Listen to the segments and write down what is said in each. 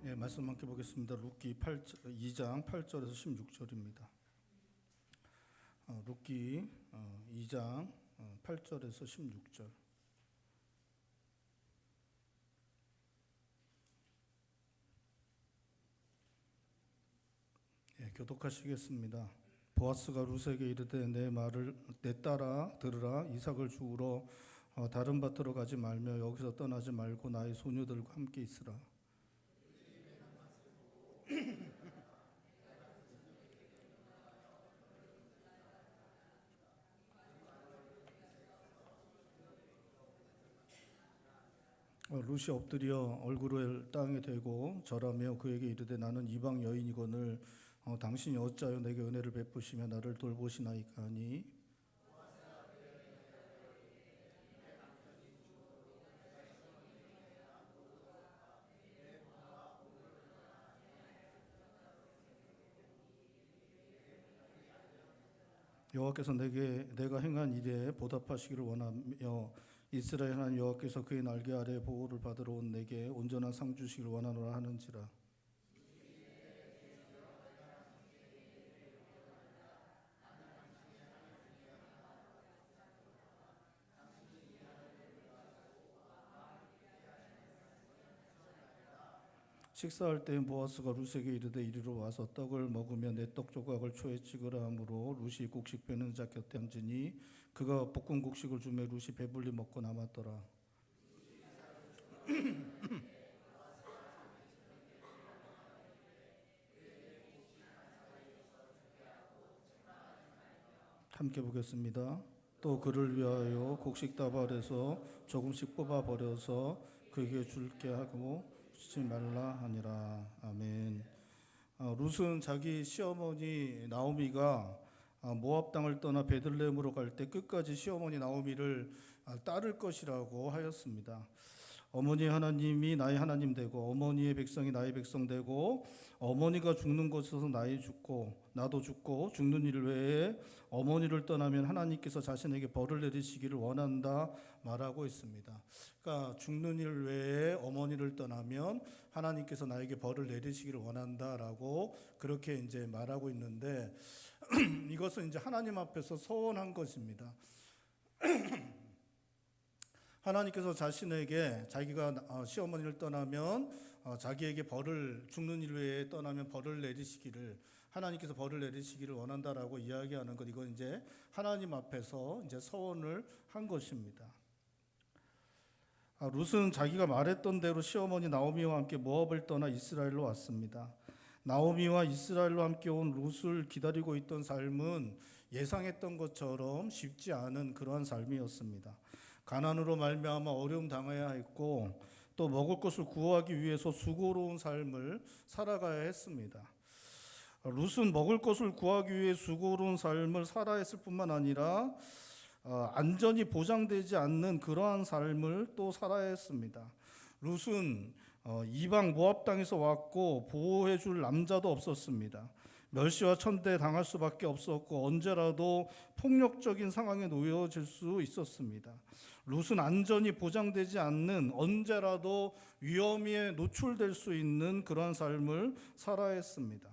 예, 말씀 함께 보겠습니다. 룻기 2장 8절에서 16절입니다. 룻기 2장 8절에서 16절. 예, 교독하시겠습니다. 보아스가 룻에게 이르되 내 딸아 들으라. 이삭을 주우러 다른 밭으로 가지 말며 여기서 떠나지 말고 나의 소녀들과 함께 있으라. 룻이 엎드려 얼굴을 땅에 대고 절하며 그에게 이르되 나는 이방 여인이거늘 당신이 어찌하여 내게 은혜를 베푸시며 나를 돌보시나이까 하니 여호와께서 내가 행한 일에 보답하시기를 원하며 이스라엘 하나님 여호와께서 그의 날개 아래 보호를 받으러 온 내게 온전한 상 주시기를 원하노라 하는지라. 식사할 때 보아스가 룻에게 이르되 이리로 와서 떡을 먹으며 내 떡 조각을 초에 찍으라 하므로 룻이 곡식 빼는 자 곁에 앉으니 그가 볶은 곡식을 주매 룻이 배불리 먹고 남았더라. 함께 보겠습니다. 또 그를 위하여 곡식 다발에서 조금씩 뽑아 버려서 그에게 줄게 하고 주지 말라 하니라. 아멘. 룻은 자기 시어머니 나오미가 모압 땅을 떠나 베들레헴으로 갈 때 끝까지 시어머니 나오미를 따를 것이라고 하였습니다. 어머니 하나님이 나의 하나님 되고 어머니의 백성이 나의 백성 되고 어머니가 죽는 곳에서 나도 죽고 죽는 일 외에 어머니를 떠나면 하나님께서 자신에게 벌을 내리시기를 원한다 말하고 있습니다. 그러니까 죽는 일 외에 어머니를 떠나면 하나님께서 나에게 벌을 내리시기를 원한다라고 그렇게 이제 말하고 있는데 이것은 이제 하나님 앞에서 서원한 것입니다. 하나님께서 자신에게 자기가 시어머니를 떠나면 자기에게 죽는 일 외에 떠나면 벌을 내리시기를 하나님께서 벌을 내리시기를 원한다라고 이야기하는 것, 이건 이제 하나님 앞에서 이제 서원을 한 것입니다. 룻은 자기가 말했던 대로 시어머니 나오미와 함께 모압을 떠나 이스라엘로 왔습니다. 나오미와 이스라엘로 함께 온 룻을 기다리고 있던 삶은 예상했던 것처럼 쉽지 않은 그러한 삶이었습니다. 가난으로 말미암아 어려움 당해야 했고 또 먹을 것을 구하기 위해서 수고로운 삶을 살아가야 했습니다. 룻은 먹을 것을 구하기 위해 수고로운 삶을 살아야 했을 뿐만 아니라 안전이 보장되지 않는 그러한 삶을 또 살아야 했습니다. 룻은 이방 모압 땅에서 왔고 보호해 줄 남자도 없었습니다. 멸시와 천대 당할 수밖에 없었고 언제라도 폭력적인 상황에 놓여질 수 있었습니다. 룻은 안전이 보장되지 않는 언제라도 위험에 노출될 수 있는 그러한 삶을 살아야 했습니다.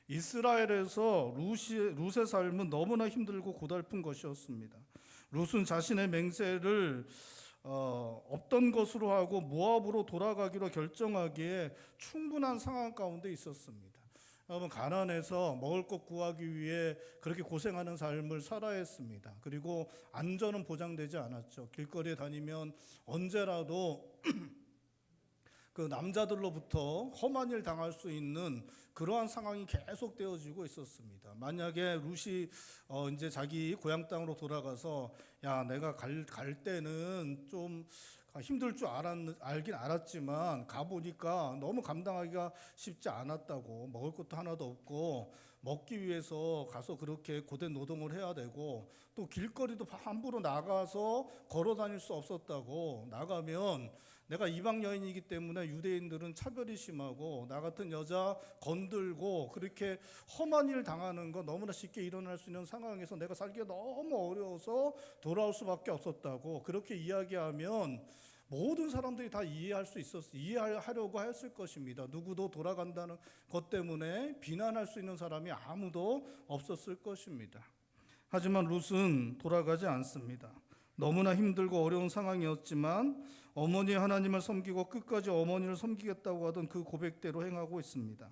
이스라엘에서 룻의 삶은 너무나 힘들고 고달픈 것이었습니다. 룻은 자신의 맹세를 없던 것으로 하고 모압으로 돌아가기로 결정하기에 충분한 상황 가운데 있었습니다. 여러분, 가난해서 먹을 것 구하기 위해 그렇게 고생하는 삶을 살아야 했습니다. 그리고 안전은 보장되지 않았죠. 길거리에 다니면 언제라도 그 남자들로부터 험한 일 당할 수 있는 그러한 상황이 계속 되어지고 있었습니다. 만약에 룻이 이제 자기 고향 땅으로 돌아가서 야, 내가 갈 때는 좀 힘들 줄 알긴 알았지만 가보니까 너무 감당하기가 쉽지 않았다고, 먹을 것도 하나도 없고 먹기 위해서 가서 그렇게 고된 노동을 해야 되고 또 길거리도 함부로 나가서 걸어 다닐 수 없었다고, 나가면 내가 이방 여인이기 때문에 유대인들은 차별이 심하고 나 같은 여자 건들고 그렇게 험한 일 당하는 거 너무나 쉽게 일어날 수 있는 상황에서 내가 살기가 너무 어려워서 돌아올 수밖에 없었다고 그렇게 이야기하면 모든 사람들이 다 이해하려고 했을 것입니다. 누구도 돌아간다는 것 때문에 비난할 수 있는 사람이 아무도 없었을 것입니다. 하지만 룻은 돌아가지 않습니다. 너무나 힘들고 어려운 상황이었지만 어머니 하나님을 섬기고 끝까지 어머니를 섬기겠다고 하던 그 고백대로 행하고 있습니다.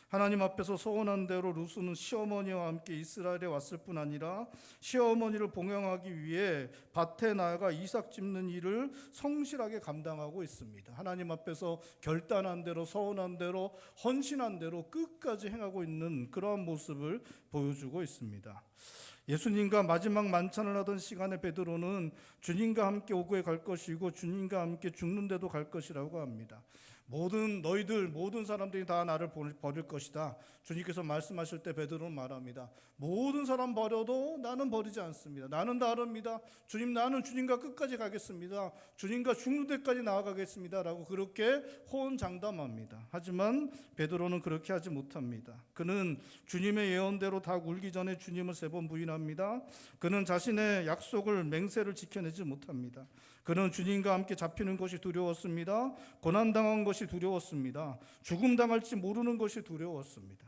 하나님 앞에서 서원한 대로 룻은 시어머니와 함께 이스라엘에 왔을 뿐 아니라 시어머니를 봉양하기 위해 밭에 나아가 이삭 짚는 일을 성실하게 감당하고 있습니다. 하나님 앞에서 결단한 대로 서원한 대로 헌신한 대로 끝까지 행하고 있는 그러한 모습을 보여주고 있습니다. 예수님과 마지막 만찬을 하던 시간에 베드로는 주님과 함께 오고에 갈 것이고 주님과 함께 죽는데도 갈 것이라고 합니다. 모든 사람들이 다 나를 버릴 것이다. 주님께서 말씀하실 때 베드로는 말합니다. 모든 사람 버려도 나는 버리지 않습니다. 나는 다릅니다. 주님, 나는 주님과 끝까지 가겠습니다. 주님과 죽는 데까지 나아가겠습니다. 라고 그렇게 호언장담합니다. 하지만 베드로는 그렇게 하지 못합니다. 그는 주님의 예언대로 닭 울기 전에 주님을 3번 부인합니다. 그는 자신의 약속을 맹세를 지켜내지 못합니다. 그는 주님과 함께 잡히는 것이 두려웠습니다. 고난당한 것이 두려웠습니다. 죽음 당할지 모르는 것이 두려웠습니다.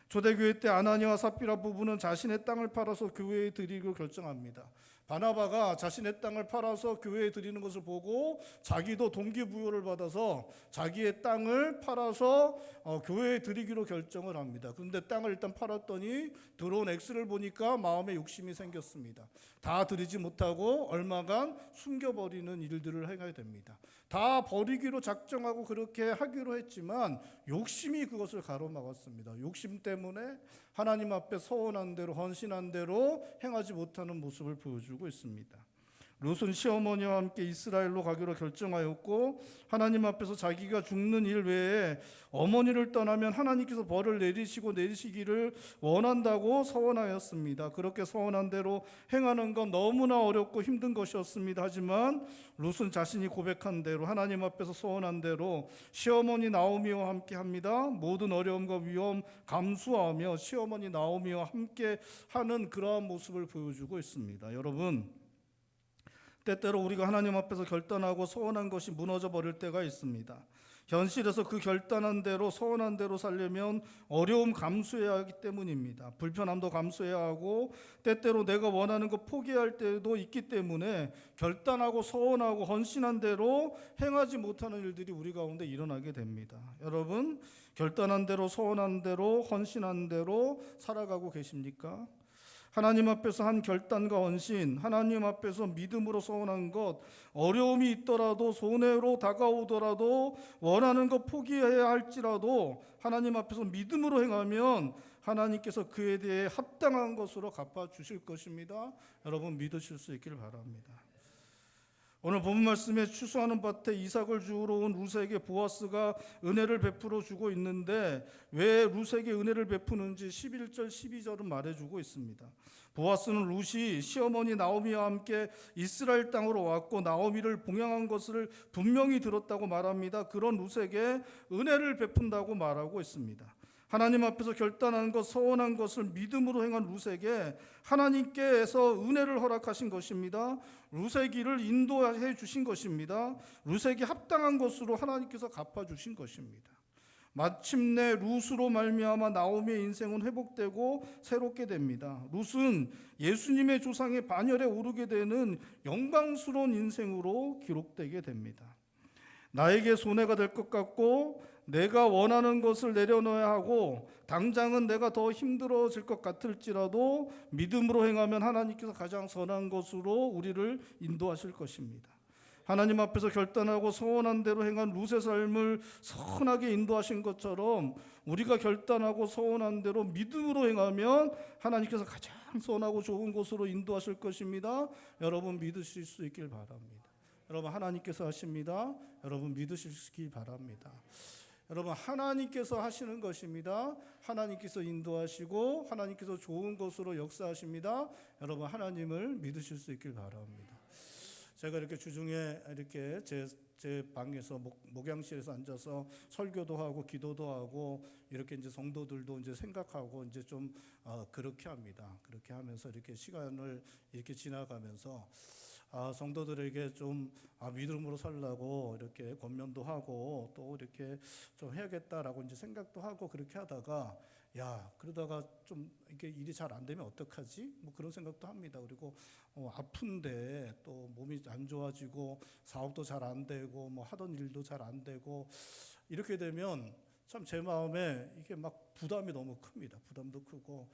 초대교회 때 아나니아와 삽비라 부부는 자신의 땅을 팔아서 교회에 드리기로 결정합니다. 바나바가 자신의 땅을 팔아서 교회에 드리는 것을 보고 자기도 동기부여를 받아서 자기의 땅을 팔아서 교회에 드리기로 결정을 합니다. 그런데 땅을 일단 팔았더니 들어온 액수를 보니까 마음에 욕심이 생겼습니다. 다 드리지 못하고 얼마간 숨겨버리는 일들을 행하게 됩니다. 다 버리기로 작정하고 그렇게 하기로 했지만 욕심이 그것을 가로막았습니다. 욕심 때문에 하나님 앞에 서원한 대로 헌신한 대로 행하지 못하는 모습을 보여주고 있습니다. 룻은 시어머니와 함께 이스라엘로 가기로 결정하였고 하나님 앞에서 자기가 죽는 일 외에 어머니를 떠나면 하나님께서 벌을 내리시기를 원한다고 서원하였습니다. 그렇게 서원한 대로 행하는 건 너무나 어렵고 힘든 것이었습니다. 하지만 룻은 자신이 고백한 대로 하나님 앞에서 서원한 대로 시어머니 나오미와 함께 합니다. 모든 어려움과 위험 감수하며 시어머니 나오미와 함께 하는 그러한 모습을 보여주고 있습니다. 여러분, 때때로 우리가 하나님 앞에서 결단하고 서원한 것이 무너져 버릴 때가 있습니다. 현실에서 그 결단한 대로 서원한 대로 살려면 어려움 감수해야 하기 때문입니다. 불편함도 감수해야 하고 때때로 내가 원하는 것 포기할 때도 있기 때문에 결단하고 서원하고 헌신한 대로 행하지 못하는 일들이 우리 가운데 일어나게 됩니다. 여러분, 결단한 대로 서원한 대로 헌신한 대로 살아가고 계십니까? 하나님 앞에서 한 결단과 헌신, 하나님 앞에서 믿음으로 서원한 것, 어려움이 있더라도 손해로 다가오더라도 원하는 것 포기해야 할지라도 하나님 앞에서 믿음으로 행하면 하나님께서 그에 대해 합당한 것으로 갚아주실 것입니다. 여러분 믿으실 수 있기를 바랍니다. 오늘 본 말씀에 추수하는 밭에 이삭을 주우러 온 룻에게 보아스가 은혜를 베풀어 주고 있는데 왜 룻에게 은혜를 베푸는지 11절 12절은 말해주고 있습니다. 보아스는 룻이 시어머니 나오미와 함께 이스라엘 땅으로 왔고 나오미를 봉양한 것을 분명히 들었다고 말합니다. 그런 룻에게 은혜를 베푼다고 말하고 있습니다. 하나님 앞에서 결단한 것, 서원한 것을 믿음으로 행한 룻에게 하나님께서 은혜를 허락하신 것입니다. 룻의 길을 인도해 주신 것입니다. 룻에게 합당한 것으로 하나님께서 갚아주신 것입니다. 마침내 룻으로 말미암아 나오미의 인생은 회복되고 새롭게 됩니다. 룻은 예수님의 조상의 반열에 오르게 되는 영광스러운 인생으로 기록되게 됩니다. 나에게 손해가 될 것 같고 내가 원하는 것을 내려놓아야 하고 당장은 내가 더 힘들어질 것 같을지라도 믿음으로 행하면 하나님께서 가장 선한 것으로 우리를 인도하실 것입니다. 하나님 앞에서 결단하고 서원한 대로 행한 룻의 삶을 선하게 인도하신 것처럼 우리가 결단하고 서원한 대로 믿음으로 행하면 하나님께서 가장 선하고 좋은 곳으로 인도하실 것입니다. 여러분 믿으실 수 있길 바랍니다. 여러분 하나님께서 하십니다. 여러분 믿으시기 바랍니다. 여러분 하나님께서 하시는 것입니다. 하나님께서 인도하시고 하나님께서 좋은 것으로 역사하십니다. 여러분 하나님을 믿으실 수 있길 바랍니다. 제가 이렇게 주중에 이렇게 제 방에서 목양실에서 앉아서 설교도 하고 기도도 하고 이렇게 이제 성도들도 이제 생각하고 이제 좀 그렇게 합니다. 그렇게 하면서 이렇게 시간을 이렇게 지나가면서 성도들에게 좀 믿음으로 살라고 이렇게 권면도 하고 또 이렇게 좀 해야겠다라고 이제 생각도 하고 그렇게 하다가 그러다가 좀 이게 일이 잘 안 되면 어떡하지? 뭐 그런 생각도 합니다. 그리고 아픈데 또 몸이 안 좋아지고 사업도 잘 안 되고 뭐 하던 일도 잘 안 되고 이렇게 되면 참 제 마음에 이게 막 부담이 너무 큽니다. 부담도 크고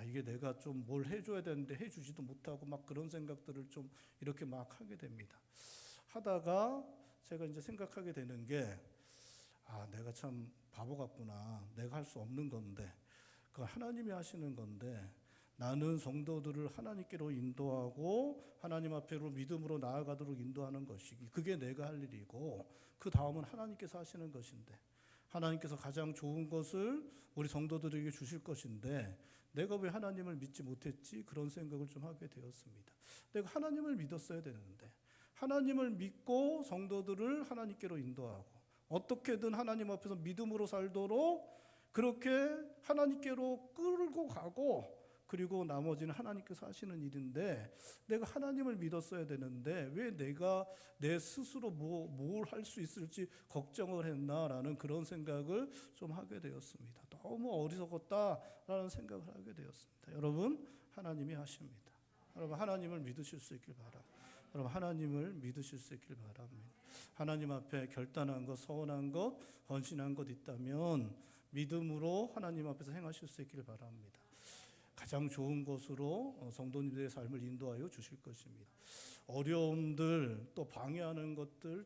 이게 내가 좀 뭘 해줘야 되는데 해주지도 못하고 막 그런 생각들을 좀 이렇게 막 하게 됩니다. 하다가 제가 이제 생각하게 되는 게 내가 참 바보 같구나. 내가 할 수 없는 건데 그 하나님이 하시는 건데 나는 성도들을 하나님께로 인도하고 하나님 앞에로 믿음으로 나아가도록 인도하는 것이기 그게 내가 할 일이고 그 다음은 하나님께서 하시는 것인데 하나님께서 가장 좋은 것을 우리 성도들에게 주실 것인데 내가 왜 하나님을 믿지 못했지? 그런 생각을 좀 하게 되었습니다. 내가 하나님을 믿었어야 되는데 하나님을 믿고 성도들을 하나님께로 인도하고 어떻게든 하나님 앞에서 믿음으로 살도록 그렇게 하나님께로 끌고 가고 그리고 나머지는 하나님께서 하시는 일인데 내가 하나님을 믿었어야 되는데 왜 내가 내 스스로 뭘 할 수 있을지 걱정을 했나라는 그런 생각을 좀 하게 되었습니다. 너무 어리석었다라는 생각을 하게 되었습니다. 여러분 하나님이 하십니다. 여러분 하나님을 믿으실 수 있길 바랍니다. 여러분 하나님을 믿으실 수 있길 바랍니다. 하나님 앞에 결단한 것, 서운한 것, 헌신한 것 있다면 믿음으로 하나님 앞에서 행하실 수 있길 바랍니다. 가장 좋은 것으로 성도님들의 삶을 인도하여 주실 것입니다. 어려움들 또 방해하는 것들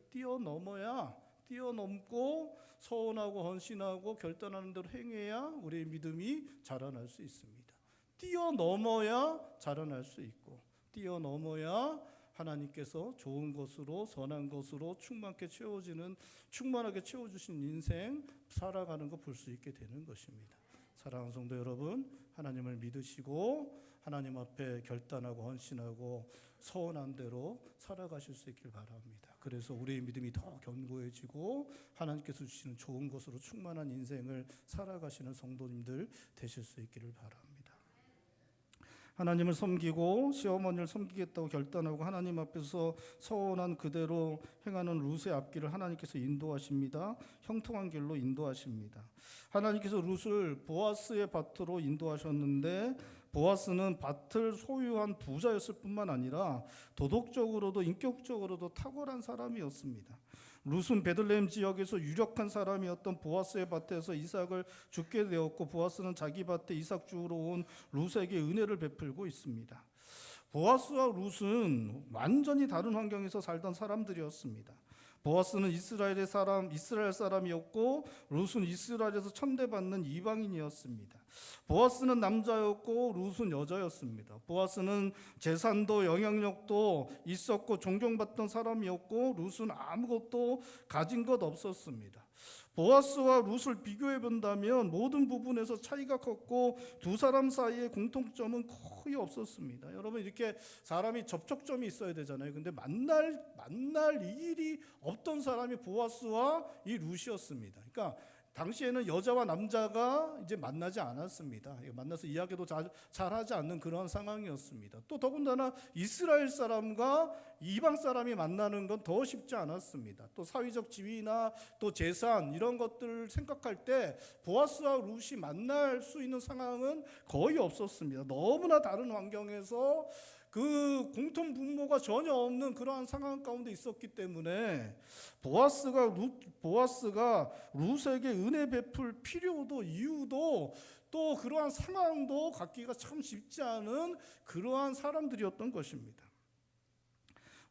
뛰어넘고 서운하고 헌신하고 결단하는 대로 행해야 우리의 믿음이 자라날 수 있습니다. 뛰어넘어야 자라날 수 있고 뛰어넘어야 하나님께서 좋은 것으로 선한 것으로 충만하게 채워주신 인생 살아가는 거 볼 수 있게 되는 것입니다. 사랑하는 성도 여러분, 하나님을 믿으시고 하나님 앞에 결단하고 헌신하고 서운한 대로 살아가실 수 있길 바랍니다. 그래서 우리의 믿음이 더 견고해지고 하나님께서 주시는 좋은 것으로 충만한 인생을 살아가시는 성도님들 되실 수 있기를 바랍니다. 하나님을 섬기고 시어머니를 섬기겠다고 결단하고 하나님 앞에서 서운한 그대로 행하는 룻의 앞길을 하나님께서 인도하십니다. 형통한 길로 인도하십니다. 하나님께서 룻을 보아스의 밭으로 인도하셨는데 보아스는 밭을 소유한 부자였을 뿐만 아니라 도덕적으로도 인격적으로도 탁월한 사람이었습니다. 룻은 베들레헴 지역에서 유력한 사람이었던 보아스의 밭에서 이삭을 죽게 되었고 보아스는 자기 밭에 이삭 주우러 온 룻에게 은혜를 베풀고 있습니다. 보아스와 룻은 완전히 다른 환경에서 살던 사람들이었습니다. 보아스는 이스라엘 사람이었고 룻은 이스라엘에서 천대받는 이방인이었습니다. 보아스는 남자였고 룻은 여자였습니다. 보아스는 재산도 영향력도 있었고 존경받던 사람이었고 룻은 아무것도 가진 것 없었습니다. 보아스와 룻을 비교해 본다면 모든 부분에서 차이가 컸고 두 사람 사이의 공통점은 거의 없었습니다. 여러분 이렇게 사람이 접촉점이 있어야 되잖아요. 근데 만날 일이 없던 사람이 보아스와 이 룻이었습니다. 그러니까 당시에는 여자와 남자가 이제 만나지 않았습니다. 만나서 이야기도 잘 하지 않는 그런 상황이었습니다. 또 더군다나 이스라엘 사람과 이방 사람이 만나는 건 더 쉽지 않았습니다. 또 사회적 지위나 또 재산 이런 것들을 생각할 때 보아스와 룻이 만날 수 있는 상황은 거의 없었습니다. 너무나 다른 환경에서 그 공통 분모가 전혀 없는 그러한 상황 가운데 있었기 때문에 보아스가 룻에게 은혜 베풀 필요도 이유도 또 그러한 상황도 갖기가 참 쉽지 않은 그러한 사람들이었던 것입니다.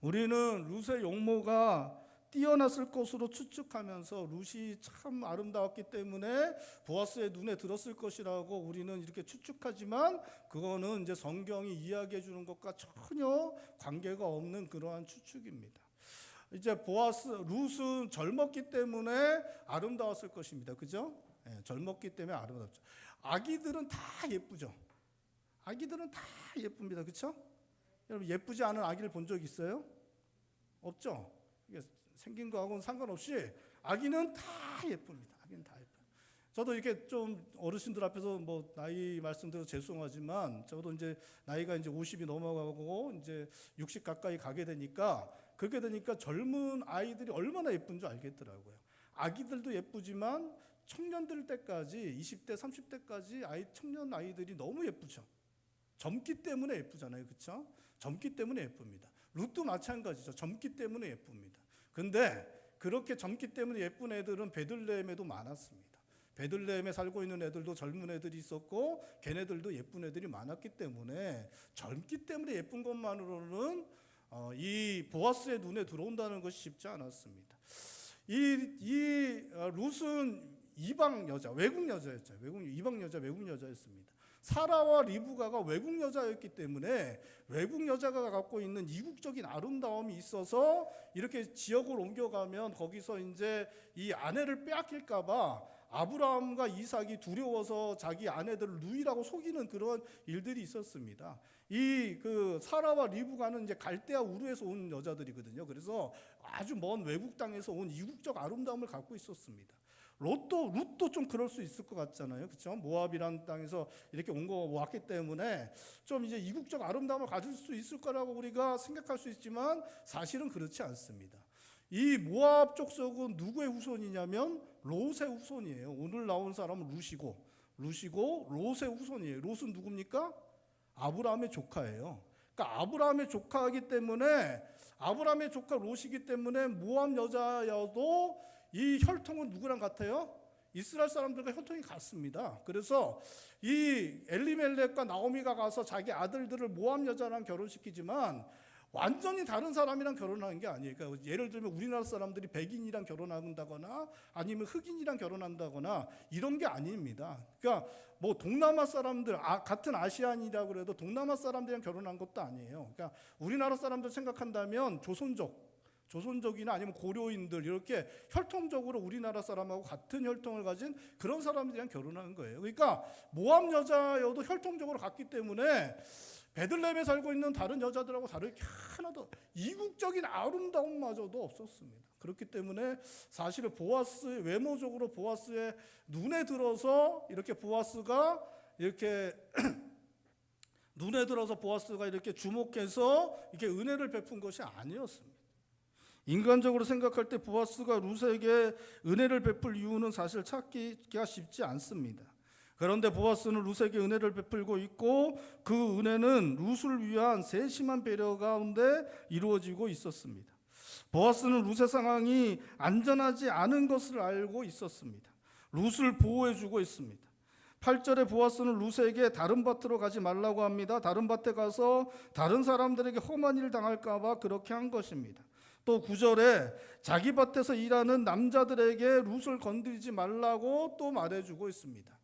우리는 룻의 용모가 뛰어났을 것으로 추측하면서 룻이 참 아름다웠기 때문에 보아스의 눈에 들었을 것이라고 우리는 이렇게 추측하지만 그거는 이제 성경이 이야기해 주는 것과 전혀 관계가 없는 그러한 추측입니다. 이제 룻은 젊었기 때문에 아름다웠을 것입니다. 그죠? 네, 젊었기 때문에 아름답죠. 아기들은 다 예쁘죠. 아기들은 다 예쁩니다. 그렇죠? 여러분 예쁘지 않은 아기를 본 적 있어요? 없죠? 생긴 거하고는 상관없이 아기는 다 예쁩니다. 아기는 다 예뻐요. 저도 이렇게 좀 어르신들 앞에서 뭐 나이 말씀드려서 죄송하지만 저도 이제 나이가 이제 50이 넘어가고 이제 60 가까이 가게 되니까 그렇게 되니까 젊은 아이들이 얼마나 예쁜 줄 알겠더라고요. 아기들도 예쁘지만 청년들 때까지 20대 30대까지 청년 아이들이 너무 예쁘죠. 젊기 때문에 예쁘잖아요. 그렇죠? 젊기 때문에 예쁩니다. 룻도 마찬가지죠. 젊기 때문에 예쁩니다. 근데 그렇게 젊기 때문에 예쁜 애들은 베들레헴에도 많았습니다. 베들레헴에 살고 있는 애들도 젊은 애들이 있었고 걔네들도 예쁜 애들이 많았기 때문에 젊기 때문에 예쁜 것만으로는 이 보아스의 눈에 들어온다는 것이 쉽지 않았습니다. 이 룻은 이방 여자, 외국 여자였죠. 이방 여자, 외국 여자였습니다. 사라와 리브가가 외국 여자였기 때문에 외국 여자가 갖고 있는 이국적인 아름다움이 있어서 이렇게 지역을 옮겨가면 거기서 이제 이 아내를 빼앗길까봐 아브라함과 이삭이 두려워서 자기 아내들을 누이라고 속이는 그런 일들이 있었습니다. 이 그 사라와 리브가는 이제 갈대아 우르에서 온 여자들이거든요. 그래서 아주 먼 외국 땅에서 온 이국적 아름다움을 갖고 있었습니다. 룻도 좀 그럴 수 있을 것 같잖아요. 그렇죠? 모압이라는 땅에서 이렇게 왔기 때문에 좀 이제 이국적 아름다움을 가질 수 있을 거라고 우리가 생각할 수 있지만 사실은 그렇지 않습니다. 이 모압 족속은 누구의 후손이냐면 롯의 후손이에요. 오늘 나온 사람은 룻이고 롯의 후손이에요. 롯은 누굽니까? 아브라함의 조카예요. 그러니까 아브라함의 조카이기 때문에 아브라함의 조카 롯이기 때문에 모압 여자여도 이 혈통은 누구랑 같아요? 이스라엘 사람들과 혈통이 같습니다. 그래서 이 엘리멜렉과 나오미가 가서 자기 아들들을 모압 여자랑 결혼시키지만 완전히 다른 사람이랑 결혼하는 게 아니에요. 그러니까 예를 들면 우리나라 사람들이 백인이랑 결혼한다거나 아니면 흑인이랑 결혼한다거나 이런 게 아닙니다. 그러니까 뭐 동남아 사람들 같은 아시안이라고 그래도 동남아 사람들이랑 결혼한 것도 아니에요. 그러니까 우리나라 사람들 생각한다면 조선족이나 아니면 고려인들 이렇게 혈통적으로 우리나라 사람하고 같은 혈통을 가진 그런 사람들이랑 결혼하는 거예요. 그러니까 모압 여자여도 혈통적으로 같기 때문에 베들레헴에 살고 있는 다른 여자들하고 다르게 하나도 이국적인 아름다움마저도 없었습니다. 그렇기 때문에 사실은 외모적으로 보아스의 눈에 들어서 이렇게 보아스가 이렇게 주목해서 이렇게 은혜를 베푼 것이 아니었습니다. 인간적으로 생각할 때 보아스가 룻에게 은혜를 베풀 이유는 사실 찾기가 쉽지 않습니다. 그런데 보아스는 룻에게 은혜를 베풀고 있고 그 은혜는 룻을 위한 세심한 배려 가운데 이루어지고 있었습니다. 보아스는 룻의 상황이 안전하지 않은 것을 알고 있었습니다. 룻을 보호해주고 있습니다. 8절에 보아스는 룻에게 다른 밭으로 가지 말라고 합니다. 다른 밭에 가서 다른 사람들에게 험한 일을 당할까 봐 그렇게 한 것입니다. 또 9절에 자기 밭에서 일하는 남자들에게 룻을 건드리지 말라고 또 말해주고 있습니다.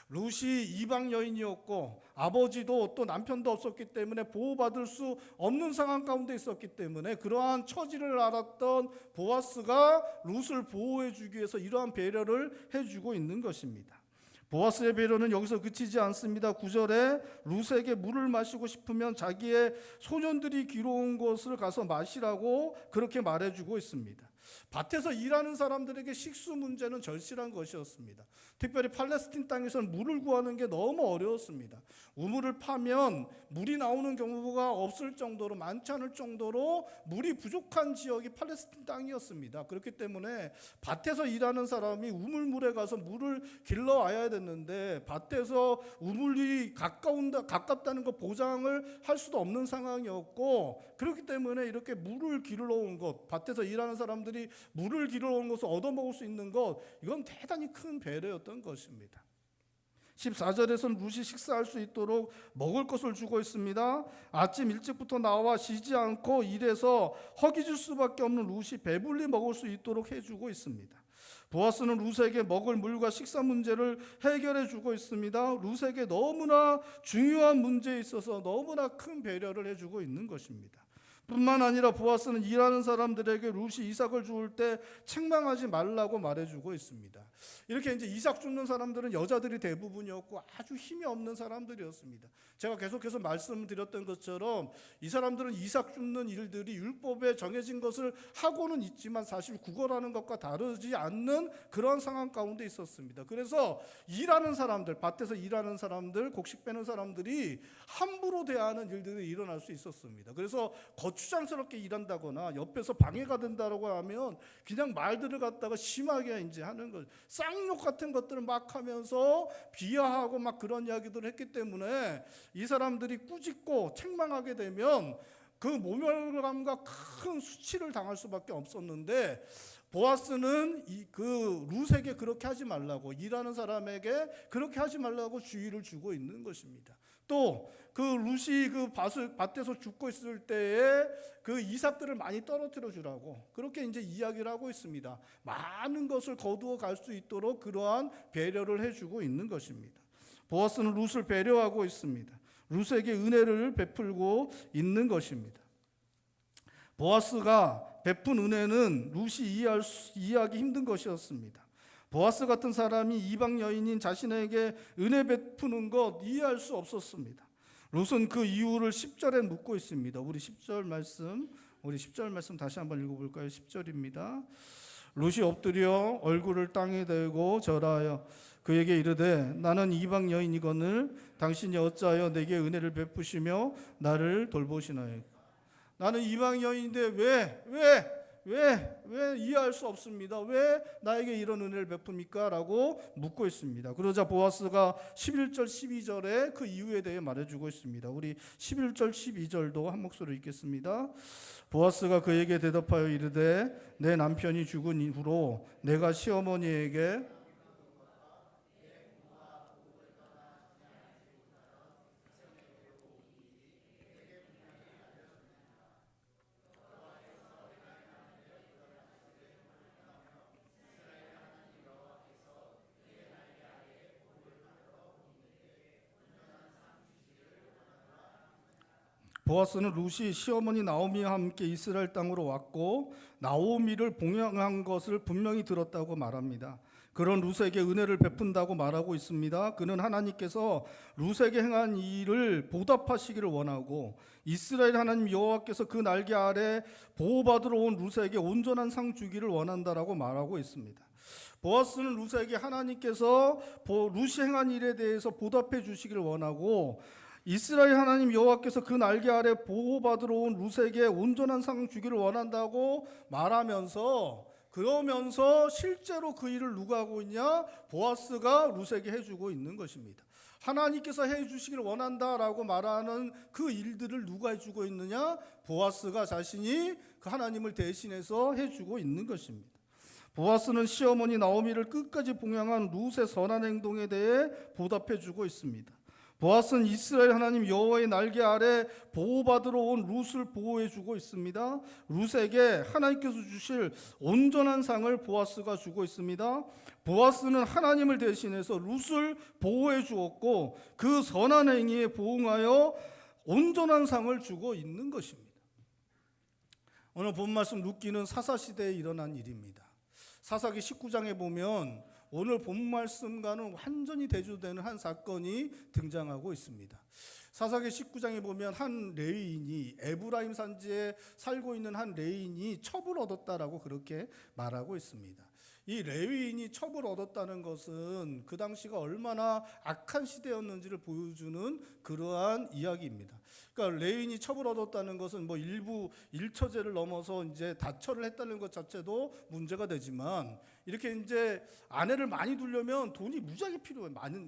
룻이 이방 여인이었고 아버지도 또 남편도 없었기 때문에 보호받을 수 없는 상황 가운데 있었기 때문에 그러한 처지를 알았던 보아스가 룻을 보호해주기 위해서 이러한 배려를 해주고 있는 것입니다. 보아스의 배려는 여기서 그치지 않습니다. 9절에 룻에게 물을 마시고 싶으면 자기의 소년들이 기러온 곳을 가서 마시라고 그렇게 말해주고 있습니다. 밭에서 일하는 사람들에게 식수 문제는 절실한 것이었습니다. 특별히 팔레스틴 땅에서는 물을 구하는 게 너무 어려웠습니다. 우물을 파면 물이 나오는 경우가 없을 정도로 많지 않을 정도로 물이 부족한 지역이 팔레스틴 땅이었습니다. 그렇기 때문에 밭에서 일하는 사람이 우물물에 가서 물을 길러 와야 됐는데 밭에서 우물이 가깝다는 거 보장을 할 수도 없는 상황이었고 그렇기 때문에 이렇게 물을 길러 온 것, 밭에서 일하는 사람들이 물을 길러 온 것을 얻어먹을 수 있는 것, 이건 대단히 큰 배려였던 것입니다. 14절에서는 룻이 식사할 수 있도록 먹을 것을 주고 있습니다. 아침 일찍부터 나와 쉬지 않고 일해서 허기 줄 수밖에 없는 룻이 배불리 먹을 수 있도록 해주고 있습니다. 보아스는 룻에게 먹을 물과 식사 문제를 해결해 주고 있습니다. 룻에게 너무나 중요한 문제에 있어서 너무나 큰 배려를 해주고 있는 것입니다. 뿐만 아니라 보아스는 일하는 사람들에게 룻이 이삭을 주울 때 책망하지 말라고 말해주고 있습니다. 이렇게 이제 이삭 줍는 사람들은 여자들이 대부분이었고 아주 힘이 없는 사람들이었습니다. 제가 계속해서 말씀드렸던 것처럼 이 사람들은 이삭 줍는 일들이 율법에 정해진 것을 하고는 있지만 사실 구걸하는 것과 다르지 않는 그런 상황 가운데 있었습니다. 그래서 일하는 사람들, 밭에서 일하는 사람들, 곡식 빼는 사람들이 함부로 대하는 일들이 일어날 수 있었습니다. 그래서 거추장스럽게 일한다거나 옆에서 방해가 된다고 하면 그냥 말들을 갖다가 심하게 이제 하는 거, 쌍욕 같은 것들을 막 하면서 비하하고 막 그런 이야기들을 했기 때문에 이 사람들이 꾸짖고 책망하게 되면 그 모멸감과 큰 수치를 당할 수밖에 없었는데, 보아스는 그 룻에게 그렇게 하지 말라고, 일하는 사람에게 그렇게 하지 말라고 주의를 주고 있는 것입니다. 또 그 룻이 그 밭에서 죽고 있을 때에 그 이삭들을 많이 떨어뜨려 주라고 그렇게 이제 이야기를 하고 있습니다. 많은 것을 거두어 갈 수 있도록 그러한 배려를 해주고 있는 것입니다. 보아스는 룻을 배려하고 있습니다. 룻에게 은혜를 베풀고 있는 것입니다. 보아스가 베푼 은혜는 룻이 이해하기 힘든 것이었습니다. 보아스 같은 사람이 이방 여인인 자신에게 은혜 베푸는 것 이해할 수 없었습니다. 룻은 그 이유를 10절에 묻고 있습니다. 우리 10절 말씀 다시 한번 읽어볼까요? 10절입니다. 룻이 엎드려 얼굴을 땅에 대고 절하여 그에게 이르되 나는 이방 여인이거늘 당신이 어찌하여 내게 은혜를 베푸시며 나를 돌보시나이까. 나는 이방 여인인데 왜 이해할 수 없습니다. 왜 나에게 이런 은혜를 베풉니까? 라고 묻고 있습니다. 그러자 보아스가 11절 12절에 그 이유에 대해 말해주고 있습니다. 우리 11절 12절도 한 목소리로 읽겠습니다. 보아스가 그에게 대답하여 이르되 내 남편이 죽은 이후로 내가 시어머니에게 보아스는 룻이 시어머니 나오미와 함께 이스라엘 땅으로 왔고 나오미를 봉양한 것을 분명히 들었다고 말합니다. 그런 룻에게 은혜를 베푼다고 말하고 있습니다. 그는 하나님께서 룻에게 행한 일을 보답하시기를 원하고 이스라엘 하나님 여호와께서 그 날개 아래 보호받으러 온 룻에게 온전한 상 주기를 원한다라고 말하고 있습니다. 보아스는 룻에게 하나님께서 룻이 행한 일에 대해서 보답해 주시기를 원하고 이스라엘 하나님 여호와께서 그 날개 아래 보호받으러 온 룻에게 온전한 상 주기를 원한다고 말하면서, 그러면서 실제로 그 일을 누가 하고 있냐? 보아스가 룻에게 해주고 있는 것입니다. 하나님께서 해주시기를 원한다라고 말하는 그 일들을 누가 해주고 있느냐? 보아스가 자신이 그 하나님을 대신해서 해주고 있는 것입니다. 보아스는 시어머니 나오미를 끝까지 봉양한 룻의 선한 행동에 대해 보답해주고 있습니다. 보아스는 이스라엘 하나님 여호와의 날개 아래 보호받으러 온 룻을 보호해주고 있습니다. 룻에게 하나님께서 주실 온전한 상을 보아스가 주고 있습니다. 보아스는 하나님을 대신해서 룻을 보호해 주었고 그 선한 행위에 보응하여 온전한 상을 주고 있는 것입니다. 오늘 본 말씀 룻기는 사사시대에 일어난 일입니다. 사사기 19장에 보면 오늘 본 말씀과는 완전히 대조되는 한 사건이 등장하고 있습니다. 사사기 19장에 보면 한 레위인이, 에브라임 산지에 살고 있는 한 레위인이 첩을 얻었다라고 그렇게 말하고 있습니다. 이 레위인이 첩을 얻었다는 것은 그 당시가 얼마나 악한 시대였는지를 보여주는 그러한 이야기입니다. 그러니까 레위인이 첩을 얻었다는 것은 뭐 일부 일처제를 넘어서 이제 다처를 했다는 것 자체도 문제가 되지만, 이렇게 이제 아내를 많이 두려면 돈이 무지하게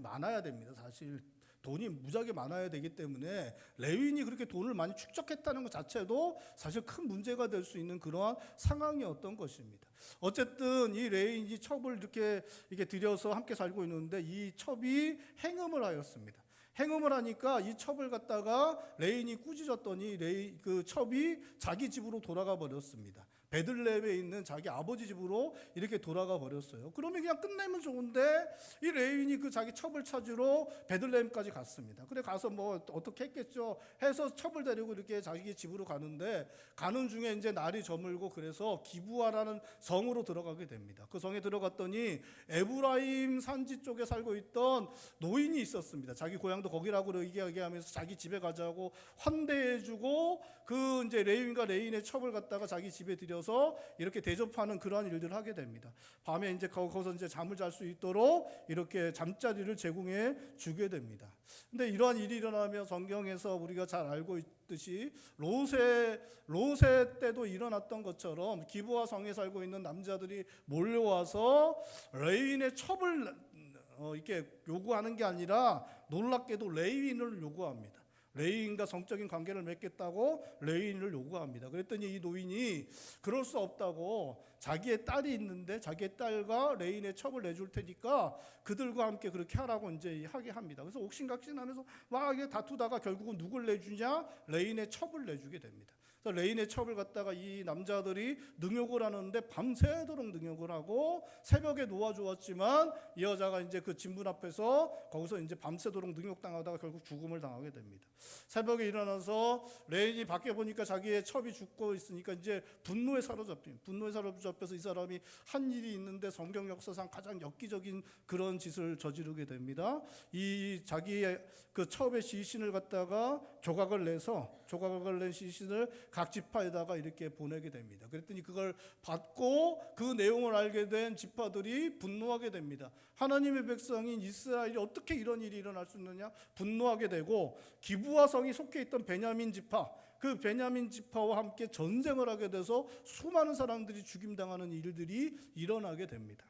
많아야 됩니다. 사실 돈이 무지하게 많아야 되기 때문에 레위인이 그렇게 돈을 많이 축적했다는 것 자체도 사실 큰 문제가 될 수 있는 그러한 상황이었던 것입니다. 어쨌든 이 레위인이 첩을 이렇게 들여서 함께 살고 있는데 이 첩이 행음을 하였습니다. 행음을 하니까 이 첩을 갖다가 레위인이 꾸짖었더니 그 첩이 자기 집으로 돌아가 버렸습니다. 베들레헴에 있는 자기 아버지 집으로 이렇게 돌아가 버렸어요. 그러면 그냥 끝내면 좋은데 이 레위인이 그 자기 첩을 찾으러 베들레헴까지 갔습니다. 그래 가서 뭐 어떻게 했겠죠 해서 첩을 데리고 이렇게 자기 집으로 가는데, 가는 중에 이제 날이 저물고 그래서 기브아라는 성으로 들어가게 됩니다. 그 성에 들어갔더니 에브라임 산지 쪽에 살고 있던 노인이 있었습니다. 자기 고향도 거기라고 얘기하면서 자기 집에 가자고 환대해주고, 그 이제 레위인과 레위인의 첩을 갖다가 자기 집에 들여서 이렇게 대접하는 그러한 일들을 하게 됩니다. 밤에 이제 거기서 이제 잠을 잘 수 있도록 이렇게 잠자리를 제공해 주게 됩니다. 근데 이러한 일이 일어나면 성경에서 우리가 잘 알고 있듯이 롯의 때도 일어났던 것처럼 기브아 성에 살고 있는 남자들이 몰려와서 레위인의 첩을 이렇게 요구하는 게 아니라 놀랍게도 레위인을 요구합니다. 레위인과 성적인 관계를 맺겠다고 레위인을 요구합니다. 그랬더니 이 노인이 그럴 수 없다고, 자기의 딸이 있는데 자기의 딸과 레위인의 첩을 내줄 테니까 그들과 함께 그렇게 하라고 이제 하게 합니다. 그래서 옥신각신하면서 막 이게 다투다가 결국은 누굴 내주냐? 레위인의 첩을 내주게 됩니다. 그래서 레위인의 첩을 갖다가 이 남자들이 능욕을 하는데 밤새도록 능욕을 하고, 새벽에 놓아주었지만 이 여자가 이제 그 진문 앞에서 거기서 이제 밤새도록 능욕당하다가 결국 죽음을 당하게 됩니다. 새벽에 일어나서 레위인이 밖에 보니까 자기의 첩이 죽고 있으니까 이제 분노에 사로잡힙니다. 분노에 사로잡혀서 이 사람이 한 일이 있는데 성경 역사상 가장 엽기적인 그런 짓을 저지르게 됩니다. 이 자기의 그 첩의 시신을 갖다가 조각을 낸 시신을 각 지파에다가 이렇게 보내게 됩니다. 그랬더니 그걸 받고 그 내용을 알게 된 지파들이 분노하게 됩니다. 하나님의 백성인 이스라엘이 어떻게 이런 일이 일어날 수 있느냐 분노하게 되고, 기브아 성이 속해 있던 베냐민 지파, 그 베냐민 지파와 함께 전쟁을 하게 돼서 수많은 사람들이 죽임당하는 일들이 일어나게 됩니다.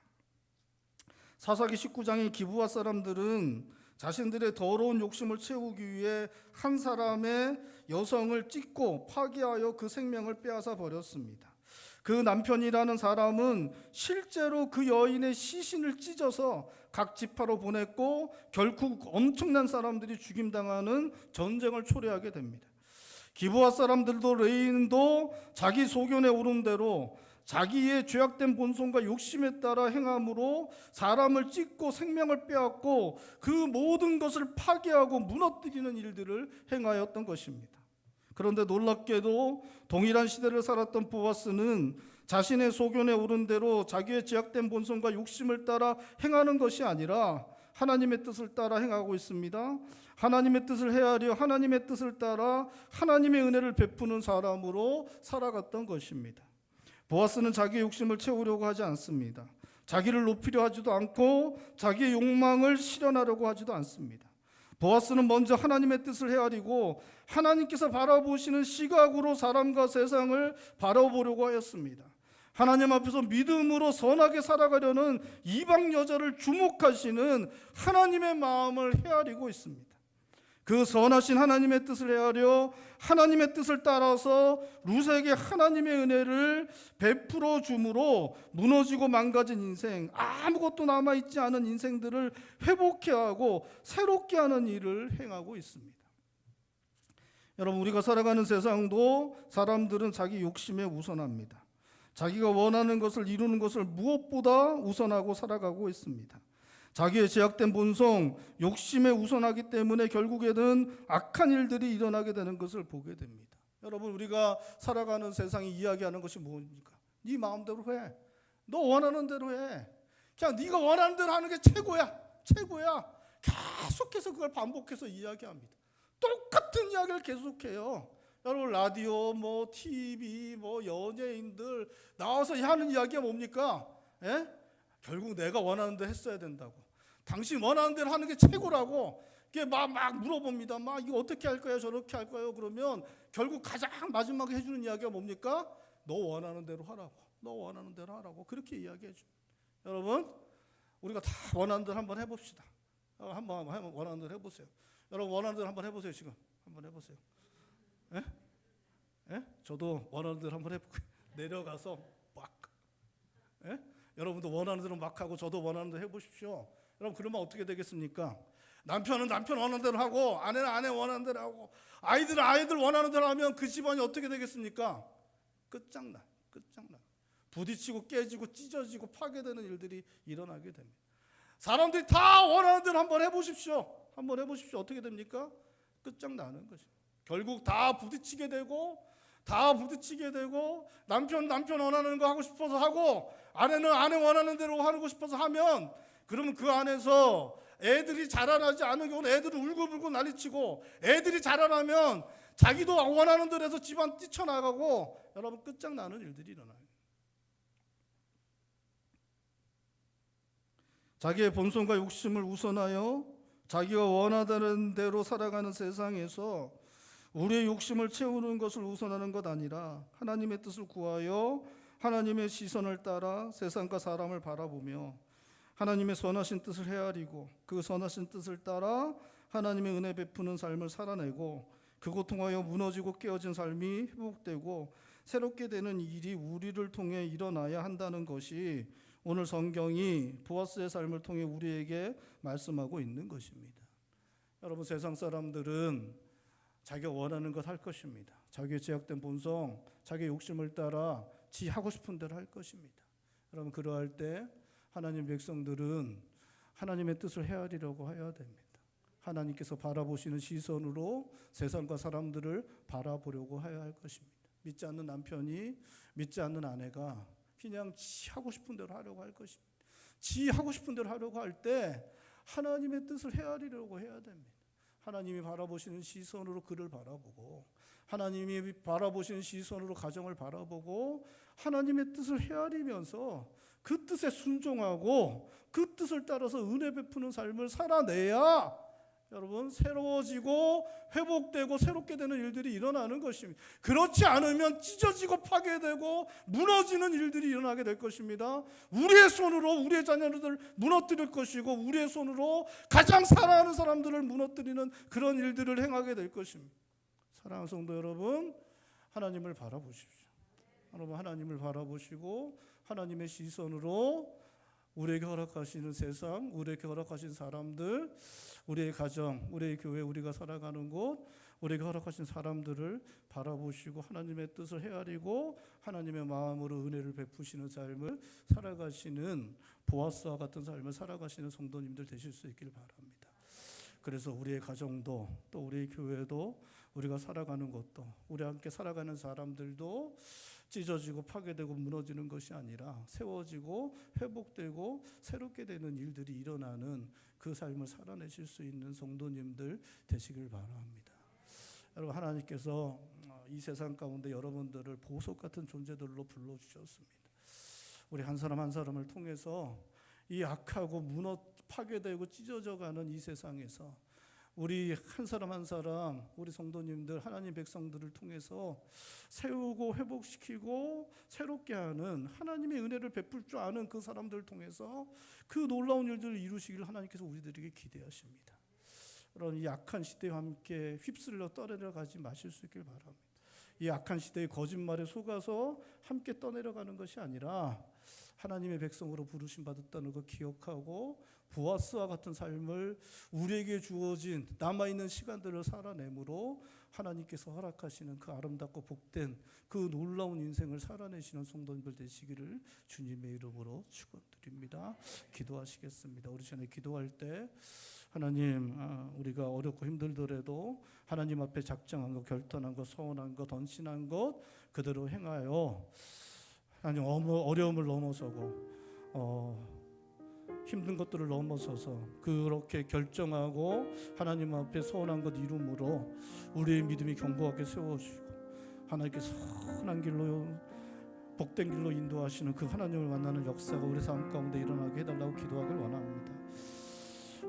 사사기 19장의 기브아 사람들은 자신들의 더러운 욕심을 채우기 위해 한 사람의 여성을 찢고 파괴하여 그 생명을 빼앗아 버렸습니다. 그 남편이라는 사람은 실제로 그 여인의 시신을 찢어서 각 지파로 보냈고, 결국 엄청난 사람들이 죽임당하는 전쟁을 초래하게 됩니다. 기브아 사람들도 레위인도 자기 소견에 오른 대로 자기의 죄악된 본성과 욕심에 따라 행함으로 사람을 찢고 생명을 빼앗고 그 모든 것을 파괴하고 무너뜨리는 일들을 행하였던 것입니다. 그런데 놀랍게도 동일한 시대를 살았던 보아스는 자신의 소견에 오른 대로 자기의 죄악된 본성과 욕심을 따라 행하는 것이 아니라 하나님의 뜻을 따라 행하고 있습니다. 하나님의 뜻을 헤아려 하나님의 뜻을 따라 하나님의 은혜를 베푸는 사람으로 살아갔던 것입니다. 보아스는 자기의 욕심을 채우려고 하지 않습니다. 자기를 높이려 하지도 않고 자기의 욕망을 실현하려고 하지도 않습니다. 보아스는 먼저 하나님의 뜻을 헤아리고 하나님께서 바라보시는 시각으로 사람과 세상을 바라보려고 하였습니다. 하나님 앞에서 믿음으로 선하게 살아가려는 이방 여자를 주목하시는 하나님의 마음을 헤아리고 있습니다. 그 선하신 하나님의 뜻을 헤아려 하나님의 뜻을 따라서 룻에게 하나님의 은혜를 베풀어 줌으로 무너지고 망가진 인생, 아무것도 남아있지 않은 인생들을 회복해 하고 새롭게 하는 일을 행하고 있습니다. 여러분, 우리가 살아가는 세상도 사람들은 자기 욕심에 우선합니다. 자기가 원하는 것을 이루는 것을 무엇보다 우선하고 살아가고 있습니다. 자기의 제약된 본성, 욕심에 우선하기 때문에 결국에는 악한 일들이 일어나게 되는 것을 보게 됩니다. 여러분, 우리가 살아가는 세상이 이야기하는 것이 뭡니까? 네 마음대로 해. 너 원하는 대로 해. 그냥 네가 원하는 대로 하는 게 최고야. 계속해서 그걸 반복해서 이야기합니다. 똑같은 이야기를 계속해요. 여러분, 라디오, TV, 연예인들 나와서 하는 이야기가 뭡니까? 결국 내가 원하는 대로 했어야 된다고. 당신 원하는 대로 하는 게 최고라고. 이게 막 물어봅니다. 이거 어떻게 할 거예요? 저렇게 할 거예요? 그러면 결국 가장 마지막에 해주는 이야기가 뭡니까? 너 원하는 대로 하라고. 너 원하는 대로 하라고. 그렇게 이야기해줘. 여러분, 우리가 다 원하는 대로 한번 해봅시다. 한번 원하는 대로 해보세요. 여러분, 원하는 대로 한번 해보세요. 지금 한번 해보세요. 저도 원하는 대로 한번 해볼게요. 내려가서 막. 여러분도 원하는 대로 막 하고 저도 원하는 대로 해보십시오. 여러분, 그러면 어떻게 되겠습니까? 남편은 남편 원하는 대로 하고 아내는 아내 원하는 대로 하고 아이들은 아이들 원하는 대로 하면 그 집안이 어떻게 되겠습니까? 끝장나. 끝장나. 부딪히고 깨지고 찢어지고 파괴되는 일들이 일어나게 됩니다. 사람들이 다 원하는 대로 한번 해보십시오. 한번 해보십시오. 어떻게 됩니까? 끝장나는 거죠. 결국 다 부딪히게 되고 남편 원하는 거 하고 싶어서 하고 아내는 아내 원하는 대로 하고 싶어서 하면 그러면 그 안에서 애들이 자라나지 않은 경우는 애들을 울고불고 난리치고 애들이 자라나면 자기도 원하는 대로 해서 집안 뛰쳐나가고 여러분 끝장나는 일들이 일어나요. 자기의 본성과 욕심을 우선하여 자기가 원하는 대로 살아가는 세상에서 우리의 욕심을 채우는 것을 우선하는 것 아니라 하나님의 뜻을 구하여 하나님의 시선을 따라 세상과 사람을 바라보며 하나님의 선하신 뜻을 헤아리고 그 선하신 뜻을 따라 하나님의 은혜 베푸는 삶을 살아내고 그것 통하여 무너지고 깨어진 삶이 회복되고 새롭게 되는 일이 우리를 통해 일어나야 한다는 것이 오늘 성경이 보아스의 삶을 통해 우리에게 말씀하고 있는 것입니다. 여러분 세상 사람들은 자기가 원하는 것 할 것입니다. 자기의 제약된 본성, 자기의 욕심을 따라 지 하고 싶은 대로 할 것입니다. 여러분 그러할 때 하나님 백성들은 하나님의 뜻을 헤아리려고 해야 됩니다. 하나님께서 바라보시는 시선으로 세상과 사람들을 바라보려고 해야 할 것입니다. 믿지 않는 남편이 믿지 않는 아내가 그냥 지 하고 싶은 대로 하려고 할 것입니다. 지 하고 싶은 대로 하려고 할 때 하나님의 뜻을 헤아리려고 해야 됩니다. 하나님이 바라보시는 시선으로 그를 바라보고 하나님이 바라보시는 시선으로 가정을 바라보고 하나님의 뜻을 헤아리면서 그 뜻에 순종하고 그 뜻을 따라서 은혜 베푸는 삶을 살아내야 여러분 새로워지고 회복되고 새롭게 되는 일들이 일어나는 것입니다. 그렇지 않으면 찢어지고 파괴되고 무너지는 일들이 일어나게 될 것입니다. 우리의 손으로 우리의 자녀들을 무너뜨릴 것이고 우리의 손으로 가장 사랑하는 사람들을 무너뜨리는 그런 일들을 행하게 될 것입니다. 사랑하는 성도 여러분, 하나님을 바라보십시오. 여러분 하나님을 바라보시고 하나님의 시선으로 우리에게 허락하시는 세상, 우리에게 허락하신 사람들, 우리의 가정, 우리의 교회, 우리가 살아가는 곳, 우리에게 허락하신 사람들을 바라보시고 하나님의 뜻을 헤아리고 하나님의 마음으로 은혜를 베푸시는 삶을 살아가시는 보아스와 같은 삶을 살아가시는 성도님들 되실 수 있길 바랍니다. 그래서 우리의 가정도 또 우리의 교회도 우리가 살아가는 것도 우리 함께 살아가는 사람들도 찢어지고 파괴되고 무너지는 것이 아니라 세워지고 회복되고 새롭게 되는 일들이 일어나는 그 삶을 살아내실 수 있는 성도님들 되시길 바랍니다. 여러분 하나님께서 이 세상 가운데 여러분들을 보석 같은 존재들로 불러주셨습니다. 우리 한 사람 한 사람을 통해서 이 악하고 파괴되고 찢어져가는 이 세상에서 우리 한 사람 한 사람 우리 성도님들 하나님 백성들을 통해서 세우고 회복시키고 새롭게 하는 하나님의 은혜를 베풀 줄 아는 그 사람들을 통해서 그 놀라운 일들을 이루시기를 하나님께서 우리들에게 기대하십니다. 여러분 이 악한 시대와 함께 휩쓸려 떠내려가지 마실 수 있길 바랍니다. 이 악한 시대의 거짓말에 속아서 함께 떠내려가는 것이 아니라 하나님의 백성으로 부르심 받았다는 것 기억하고 보아스와 같은 삶을 우리에게 주어진 남아있는 시간들을 살아내므로 하나님께서 허락하시는 그 아름답고 복된 그 놀라운 인생을 살아내시는 성도님들 되시기를 주님의 이름으로 축원드립니다. 기도하시겠습니다. 우리 전에 기도할 때 하나님 우리가 어렵고 힘들더라도 하나님 앞에 작정한 것, 결단한 것, 소원한 것, 던신한 것 그대로 행하여 하나님 어려움을 넘어서고 힘든 것들을 넘어서서 그렇게 결정하고 하나님 앞에 소원한 것 이름으로 우리의 믿음이 견고하게 세워지고 하나님께서 선한 길로 복된 길로 인도하시는 그 하나님을 만나는 역사가 우리 삶 가운데 일어나게 해달라고 기도하길 원합니다.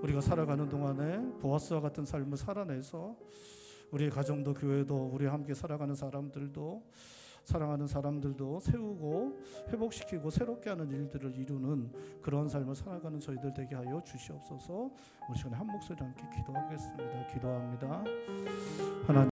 우리가 살아가는 동안에 보아스와 같은 삶을 살아내서 우리의 가정도 교회도 우리 함께 살아가는 사람들도 사랑하는 사람들도 세우고 회복시키고 새롭게 하는 일들을 이루는 그런 삶을 살아가는 저희들 되게 하여 주시옵소서. 우리 시간에 한 목소리 함께 기도하겠습니다. 기도합니다. 하나님